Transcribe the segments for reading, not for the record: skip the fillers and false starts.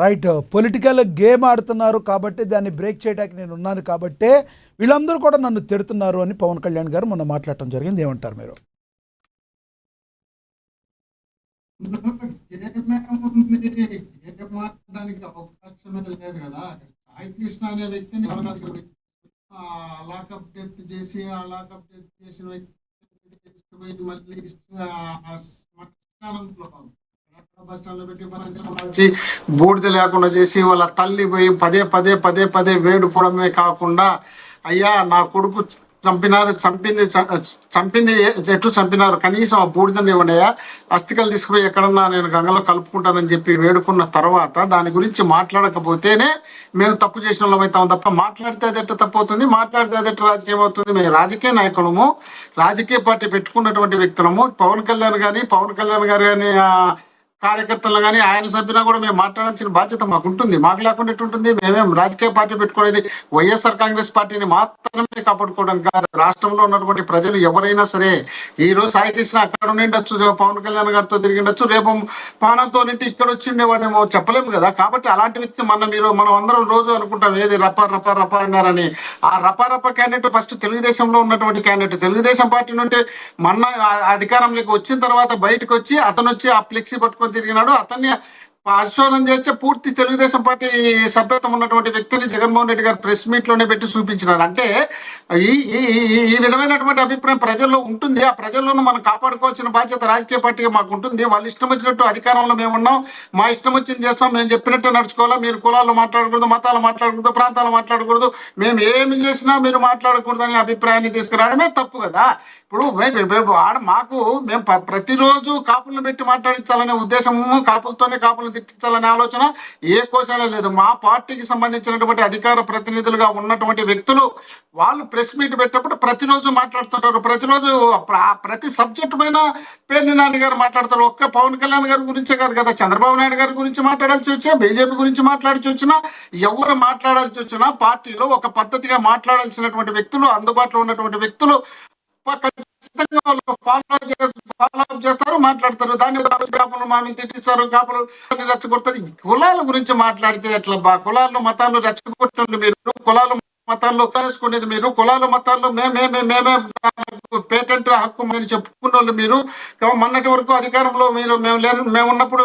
Right. Political game ఆడుతున్నారు కాబట్టి దాన్ని బ్రేక్ చేయడానికి నేను ఉన్నాను కాబట్టే వీళ్ళందరూ కూడా నన్ను తిడుతున్నారు అని పవన్ కళ్యాణ్ గారు మొన్న మాట్లాడటం జరిగింది. ఏమంటారు మీరు? మాట్లాడడానికి అవకాశమే లేదు కదా. సాయి కృష్ణ అనే వ్యక్తిని లాకప్ డెత్ చేసి ఆ లాకప్ డెత్ చేసిన వ్యక్తి తీసుకుపోయి మళ్ళీ శ్మశానంలో బస్ స్టాండ్ లో పెట్టి బూడిద లేకుండా చేసి వాళ్ళ తల్లి పోయి పదే పదే పదే పదే వేడుకోవడమే కాకుండా, అయ్యా నా కొడుకు చంపినారు, చంపింది చెట్టు చంపినారు, కనీసం ఆ బూడిదని ఇవ్వండియా, అస్థికలు తీసుకుపోయి ఎక్కడన్నా నేను గంగలో కలుపుకుంటానని చెప్పి వేడుకున్న తర్వాత దాని గురించి మాట్లాడకపోతేనే మేము తప్పు చేసిన వాళ్ళం అవుతాం తప్ప, మాట్లాడితే అది ఎట్లా తప్పు అవుతుంది, మాట్లాడితే అది ఎట్లా రాజకీయం అవుతుంది? మేము రాజకీయ నాయకులము, రాజకీయ పార్టీ పెట్టుకున్నటువంటి వ్యక్తులము. పవన్ కళ్యాణ్ గారు కానీ కార్యకర్తలు కానీ ఆయన సభ్యులు కూడా మేము మాట్లాడాల్సిన బాధ్యత మాకు ఉంటుంది. మాకు లేకుండా ఎట్టుంటుంది? మేమేం రాజకీయ పార్టీ పెట్టుకునేది వైఎస్ఆర్ కాంగ్రెస్ పార్టీని మాత్రమే కాపాడుకోవడానికి కాదు. రాష్ట్రంలో ఉన్నటువంటి ప్రజలు ఎవరైనా సరే, ఈ రోజు సాయి కృష్ణ అక్కడ ఉండిండొచ్చు, పవన్ కళ్యాణ్ గారితో తిరిగిండొచ్చు, రేపు పానంతో నింటి ఇక్కడ వచ్చిండేవాడేమో చెప్పలేము కదా. కాబట్టి అలాంటి వ్యక్తి మనం అందరం రోజు అనుకుంటాం ఏది రప రప రప అన్నారని. ఆ రప రప క్యాండిడేట్ ఫస్ట్ తెలుగుదేశంలో ఉన్నటువంటి క్యాండిడేట్, తెలుగుదేశం పార్టీ నుండి మొన్న అధికారంలోకి వచ్చిన తర్వాత బయటకు వచ్చి అతను వచ్చి ఆ ఫ్లెక్సీ పట్టుకొని తిరిగినాడు. అతన్ని పరిశోధన చేస్తే పూర్తి తెలుగుదేశం పార్టీ సభ్యత్వం ఉన్నటువంటి వ్యక్తిని జగన్మోహన్ రెడ్డి గారు ప్రెస్ మీట్ లోనే పెట్టి చూపించినారు. అంటే ఈ ఈ విధమైనటువంటి అభిప్రాయం ప్రజల్లో ఉంటుంది. ఆ ప్రజల్లోనూ మనం కాపాడుకోవాల్సిన బాధ్యత రాజకీయ పార్టీగా మాకు ఉంటుంది. వాళ్ళు ఇష్టం వచ్చినట్టు అధికారంలో మేము ఉన్నాం, మా ఇష్టం వచ్చింది చేస్తాం, మేము చెప్పినట్టు నడుచుకోవాలా. మీరు కులాలు మాట్లాడకూడదు, మతాలు మాట్లాడకూడదు, ప్రాంతాలు మాట్లాడకూడదు, మేము ఏమి చేసినా మీరు మాట్లాడకూడదు అనే అభిప్రాయాన్ని తీసుకురావడమే తప్పు కదా. ఇప్పుడు మాకు మేము ప్రతిరోజు కాపులను పెట్టి మాట్లాడించాలనే ఉద్దేశము, కాపులను తిట్టించాలనే ఆలోచన ఏ కోశాలే లేదు. మా పార్టీకి సంబంధించినటువంటి అధికార ప్రతినిధులుగా ఉన్నటువంటి వ్యక్తులు వాళ్ళు ప్రెస్ మీట్ పెట్టినప్పుడు ప్రతిరోజు మాట్లాడుతుంటారు. ప్రతిరోజు ప్రతి సబ్జెక్టు పైన పేర్ని నాని గారు మాట్లాడతారు. ఒక్క పవన్ కళ్యాణ్ గారి గురించే కాదు కదా, చంద్రబాబు నాయుడు గారి గురించి మాట్లాడాల్సి వచ్చినా, బీజేపీ గురించి మాట్లాడాల్సి వచ్చినా, ఎవరు మాట్లాడాల్సి వచ్చినా పార్టీలో ఒక పద్ధతిగా మాట్లాడాల్సినటువంటి వ్యక్తులు, అందుబాటులో ఉన్నటువంటి వ్యక్తులు ఖచ్చితంగా వాళ్ళు ఫాలో అప్ చేస్తారు, మాట్లాడతారు. దాన్ని కాపులు మామూలు తిట్టిస్తారు, కాపులు రెచ్చగొడతారు. కులాల గురించి మాట్లాడితే ఎట్లా బా? కులాలు మతాలు రెచ్చగొట్టండి మీరు, కులాలు మతాల్లో తెలుసుకునేది మీరు, కులాలు మతాల్లో మేమే పేటెంట్ హక్కు మీరు చెప్పుకున్న వాళ్ళు మీరు. మొన్నటి వరకు అధికారంలో మేము ఉన్నప్పుడు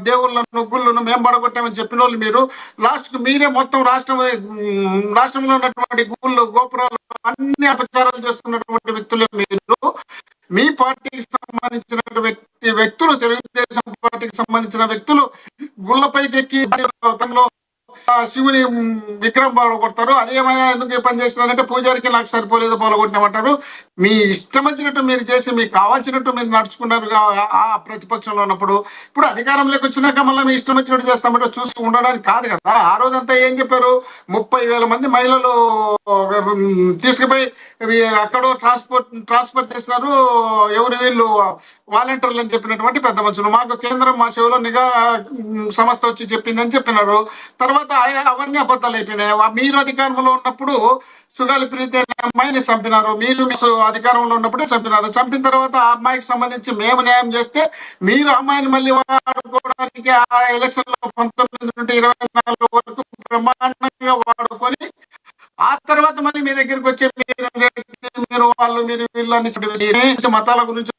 దేవుళ్ళను గుళ్ళను మేము పడగొట్టామని చెప్పిన వాళ్ళు మీరు. లాస్ట్ కు మీరే మొత్తం రాష్ట్రంలో ఉన్నటువంటి గుళ్ళు గోపురాలు అన్ని అపచారాలు చేస్తున్నటువంటి వ్యక్తులే మీరు. మీ పార్టీకి సంబంధించిన వ్యక్తులు, తెలుగుదేశం పార్టీకి సంబంధించిన వ్యక్తులు గుళ్ళపైకి ఎక్కి శివుని విగ్రహం పాల్గొడతారు. అదేమయ్యా ఎందుకు పని చేస్తున్నారంటే పూజారికి నాకు సరిపోలేదు పాల్గొట్టినామంటారు. మీ ఇష్టం వచ్చినట్టు మీరు చేసి మీకు కావాల్సినట్టు మీరు నడుచుకున్నారు ఆ ప్రతిపక్షంలో ఉన్నప్పుడు. ఇప్పుడు అధికారంలోకి వచ్చినాక మళ్ళీ మీ ఇష్టం వచ్చినట్టు చేస్తామంటే చూస్తూ ఉండడానికి కాదు కదా. ఆ రోజంతా ఏం చెప్పారు? 30,000 మంది మహిళలు తీసుకుపోయి అక్కడో ట్రాన్స్ఫర్ చేసినారు. ఎవరు? వీళ్ళు వాలంటీర్లు అని చెప్పినటువంటి పెద్ద మనుషులు. మాకు కేంద్రం మా చెవిలో నిఘా సంస్థ వచ్చి చెప్పిందని చెప్పినారు. తర్వాత అవన్నీ అబద్ధాలు అయిపోయినాయి. మీరు అధికారంలో ఉన్నప్పుడు సుగాలి ప్రీతి అమ్మాయిని చంపినారు, మీరు అధికారంలో ఉన్నప్పుడే చంపినారు. చంపిన తర్వాత ఆ అమ్మాయికి సంబంధించి మేము న్యాయం చేస్తే మీరు అమ్మాయిని మళ్ళీ వాడుకోవడానికి ఆ ఎలక్షన్ లో 19 నుండి 24 వరకు బ్రహ్మాండంగా వాడుకొని ఆ తర్వాత మళ్ళీ మీ దగ్గరికి వచ్చే మీరు వాళ్ళు మీరు వీళ్ళు మతాల గురించి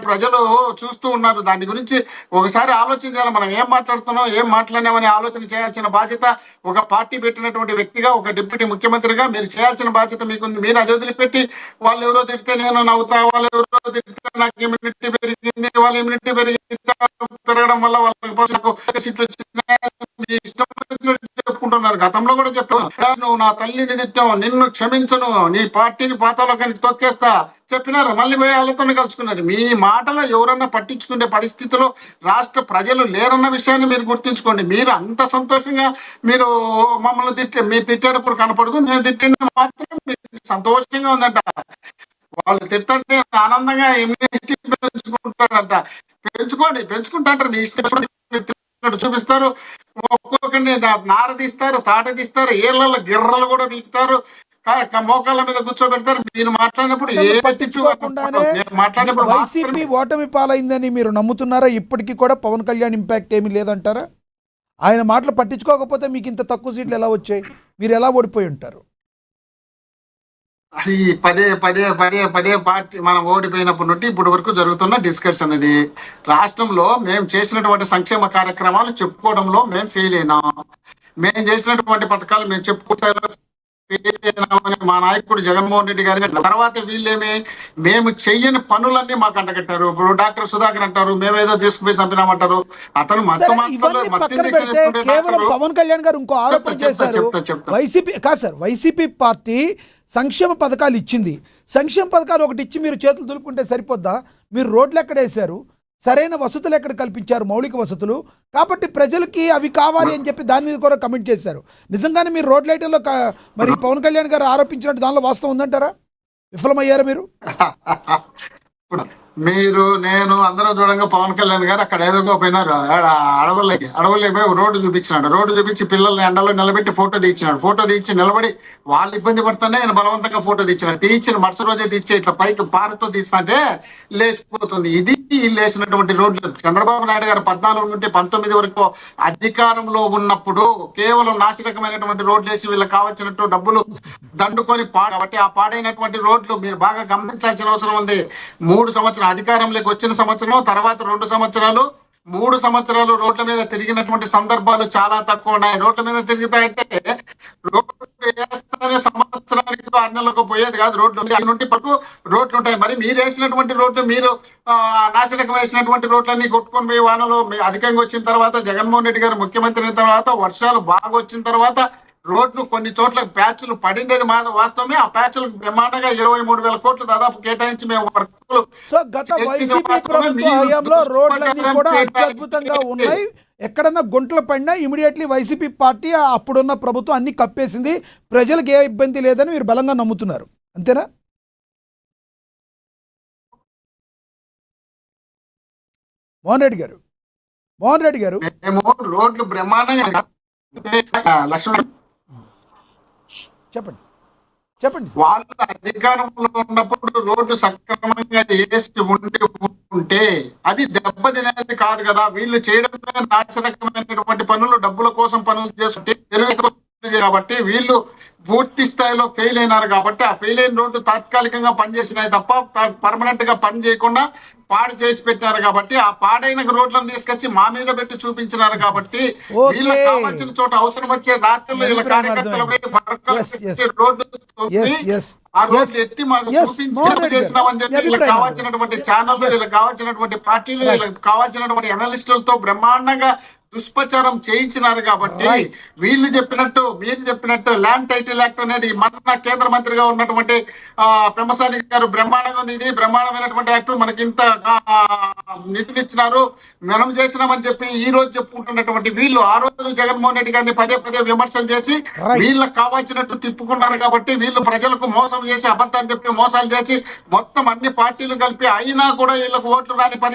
ప్రజలు చూస్తూ ఉన్నారు. దాని గురించి ఒకసారి ఆలోచించాలి. మనం ఏం మాట్లాడుతున్నాం, ఏం మాట్లాడినామని ఆలోచన చేయాల్సిన బాధ్యత ఒక పార్టీ పెట్టినటువంటి వ్యక్తిగా, ఒక డిప్యూటీ ముఖ్యమంత్రిగా మీరు చేయాల్సిన బాధ్యత మీకుంది. మీరు అది వదిలిపెట్టి వాళ్ళు ఎవరో తిడితే నేను నవ్వుతా, వాళ్ళు ఎవరో తిడితే నాకు ఇమ్యూనిటీ పెరిగింది, వాళ్ళ ఇమ్యూనిటీ పెరగడం వల్ల వాళ్ళకి సీట్లు వచ్చినాయి ఇష్టం చెప్పుకుంటున్నారు. గతంలో కూడా చెప్పాను, నువ్వు నా తల్లిని తిట్టావు, నిన్ను క్షమించను, నీ పార్టీని పాతాలోకానికి తొక్కేస్తా చెప్పినారు. మళ్ళీ పోయి వాళ్ళతో కలుసుకున్నారు. మీ మాటలో ఎవరన్నా పట్టించుకునే పరిస్థితిలో రాష్ట్ర ప్రజలు లేరన్న విషయాన్ని మీరు గుర్తుంచుకోండి. మీరు అంత సంతోషంగా మీరు మమ్మల్ని మీరు తిట్టేటప్పుడు కనపడదు, మేము తిట్టింది మాత్రం మీకు సంతోషంగా ఉందంట. వాళ్ళు తిట్టంటే ఆనందంగా ఇమ్యూనిటీ పెంచుకుంటాడంట. పెంచుకుంటాంటారు. మీ ఇష్టం చూపిస్తారు, ఒక్కొక్కరిని నార తీస్తారు, తాట తీస్తారు, ఏళ్ళ గిర్రలు కూడా పీకుతారు, మోకాళ్ళ మీద కూర్చోబెడతారు. మీరు మాట్లాడినప్పుడు వైసీపీ ఓటమి పాలైందని మీరు నమ్ముతున్నారా? ఇప్పటికీ కూడా పవన్ కళ్యాణ్ ఇంపాక్ట్ ఏమీ లేదంటారా? ఆయన మాటలు పట్టించుకోకపోతే మీకు ఇంత తక్కువ సీట్లు ఎలా వచ్చాయి? మీరు ఎలా ఓడిపోయి ఉంటారు? అది పదే పదే పదే పదే పార్టీ మనం ఓడిపోయినప్పటి నుండి ఇప్పటి వరకు జరుగుతున్న డిస్కషన్ ఇది. రాష్ట్రంలో మేము చేసినటువంటి సంక్షేమ కార్యక్రమాలు చెప్పుకోవడంలో మేము ఫెయిల్ అయినాం. మేము చేసినటువంటి పథకాలు మేము చెప్పుకుంటారు ఫెయిల్ అయినామని మా నాయకుడు జగన్మోహన్ రెడ్డి గారి తర్వాత వీళ్ళేమి మేము చెయ్యని పనులన్నీ మాకు అంటగట్టారు. ఇప్పుడు డాక్టర్ సుధాకర్ అంటారు మేమేదో తీసుకుపోయి చంపినామంటారు. అతను సరే, ఇవన్నీ పక్కన పెడితే కేవలం పవన్ కళ్యాణ్ గారు ఇంకో ఆరోపణ చేశారు. వైసీపీ కాదు సార్, వైసీపీ పార్టీ సంక్షేమ పథకాలు ఇచ్చింది. సంక్షేమ పథకాలు ఒకటి ఇచ్చి మీరు చేతులు దులుపుకుంటే సరిపోద్దా? మీరు రోడ్లు ఎక్కడ వేశారు? సరైన వసతులు ఎక్కడ కల్పించారు? మౌలిక వసతులు. కాబట్టి ప్రజలకి అవి కావాలి అని చెప్పి దాని మీద కూడా కమెంట్ చేశారు. నిజంగానే మీరు రోడ్లు వేయడంలో మరి పవన్ కళ్యాణ్ గారు ఆరోపించినట్టు దానిలో వాస్తవం ఉందంటారా? విఫలమయ్యారా మీరు? మీరు నేను అందరం చూడంగా పవన్ కళ్యాణ్ గారు అక్కడ ఏదో పోయినారు అడవులకి పోయి రోడ్డు చూపించినాడు. రోడ్డు చూపించి పిల్లల్ని ఎండలో నిలబెట్టి ఫోటో తీయించినాడు. ఫోటో తీయించి నిలబడి వాళ్ళు ఇబ్బంది పడుతుంటే ఆయన బలవంతంగా ఫోటో తీయించినాడు. తీయించిన మరుసటి రోజే తీర్చి ఇట్లా పైకి పారతో తీస్తుంటే లేచిపోతుంది. ఇది లేచినటువంటి రోడ్లు. చంద్రబాబు నాయుడు గారు 14 నుండి 19 వరకు అధికారంలో ఉన్నప్పుడు కేవలం నాశనకమైనటువంటి రోడ్లు వేసి వీళ్ళకి కావాల్సినట్టు డబ్బులు దండుకొని కాబట్టి ఆ పాడైనటువంటి రోడ్లు మీరు బాగా గమనించాల్సిన అవసరం ఉంది. 3 సంవత్సరాలు అధికారంలోకి వచ్చిన సంవత్సరం తర్వాత 2 సంవత్సరాలు 3 సంవత్సరాలు రోడ్ల మీద తిరిగినటువంటి సందర్భాలు చాలా తక్కువ ఉన్నాయి. రోడ్ల మీద తిరుగుతాయంటే రోడ్లు వేస్తేనే సంవత్సరానికి 6 నెలలకు పోయేది కాదు. రోడ్లు నుండి పరకు రోడ్లు ఉంటాయి. మరి మీరు వేసినటువంటి రోడ్లు మీరు నాశనకం వేసినటువంటి రోడ్లన్నీ కొట్టుకొని పోయి వానలో అధికంగా వచ్చిన తర్వాత జగన్మోహన్ రెడ్డి గారు ముఖ్యమంత్రి అయిన తర్వాత వర్షాలు బాగా వచ్చిన తర్వాత రోడ్లు కొన్ని చోట్ల ప్యాచ్లు పడిండేది వాస్తవమే. ఆ ప్యాచ్లకు బ్రహ్మాండంగా 23,000 కోట్లు దాదాపు కేటాయించి మేము వర్కులు. సో గత వైసీపీ ప్రభుత్వ హయాంలో రోడ్లన్నీ కూడా అత్యద్భుతంగా ఉన్నాయి. ఎక్కడన్నా గుంటలు పడినా ఇమీడియట్లీ వైసీపీ పార్టీ అప్పుడున్న ప్రభుత్వం అన్ని కప్పేసింది. ప్రజలకు ఏ ఇబ్బంది లేదని మీరు బలంగా నమ్ముతున్నారు, అంతేనా? మోహన్ రెడ్డి గారు మేము రోడ్లు బ్రహ్మాండంగా లక్ష్మణ్ చెప్పండి. వాళ్ళు అధికారంలో ఉన్నప్పుడు రోడ్డు సక్రమంగా చేసి ఉంటే అది దెబ్బతినేది కాదు కదా. వీళ్ళు చేయడమే నాశనకమైనటువంటి పనులు, డబ్బుల కోసం పనులు చేస్తుంటే కాబట్టి వీళ్ళు పూర్తి స్థాయిలో ఫెయిల్ అయినారు. కాబట్టి ఆ ఫెయిల్ అయిన రోడ్డు తాత్కాలికంగా పనిచేసినాయి తప్ప పర్మనెంట్ గా పని చేయకుండా పాడు చేసి పెట్టారు. కాబట్టి ఆ పాడైన రోడ్లను తీసుకొచ్చి మా మీద పెట్టి చూపించినారు. కాబట్టి వీళ్ళకి కావాల్సిన చోట అవసరం వచ్చే రాత్రులు వీళ్ళ కార్యకర్తలు రోడ్డు ఆ రోజు ఎత్తి మాకు చూపించి చేసినామని చెప్పి వీళ్ళకి కావాల్సినటువంటి ఛానళ్ళు, వీళ్ళకి కావాల్సినటువంటి పార్టీలు, వీళ్ళకి కావాల్సినటువంటి అనలిస్టులతో బ్రహ్మాండంగా దుష్ప్రచారం చేయించినారు. కాబట్టి వీళ్ళు చెప్పినట్టు మీరు చెప్పినట్టు ల్యాండ్ టైటిల్ యాక్ట్ అనేది మన కేంద్ర మంత్రిగా ఉన్నటువంటి పెమ్మసాని గారు బ్రహ్మాండమైనటువంటి యాక్ట్ మనకి ఇంత నిధులు ఇచ్చినారు మనం చేసినామని చెప్పి ఈ రోజు చెప్పుకుంటున్నటువంటి వీళ్ళు ఆ రోజు జగన్మోహన్ రెడ్డి గారిని పదే పదే విమర్శలు చేసి వీళ్ళకి కావాల్సినట్టు తిప్పుకున్నారు. కాబట్టి వీళ్ళు ప్రజలకు మోసం చేసి అబద్ధాలు చెప్పి మోసాలు చేసి మొత్తం అన్ని పార్టీలు కలిపి అయినా కూడా వీళ్ళకు ఓట్లు రాని పరిస్థితి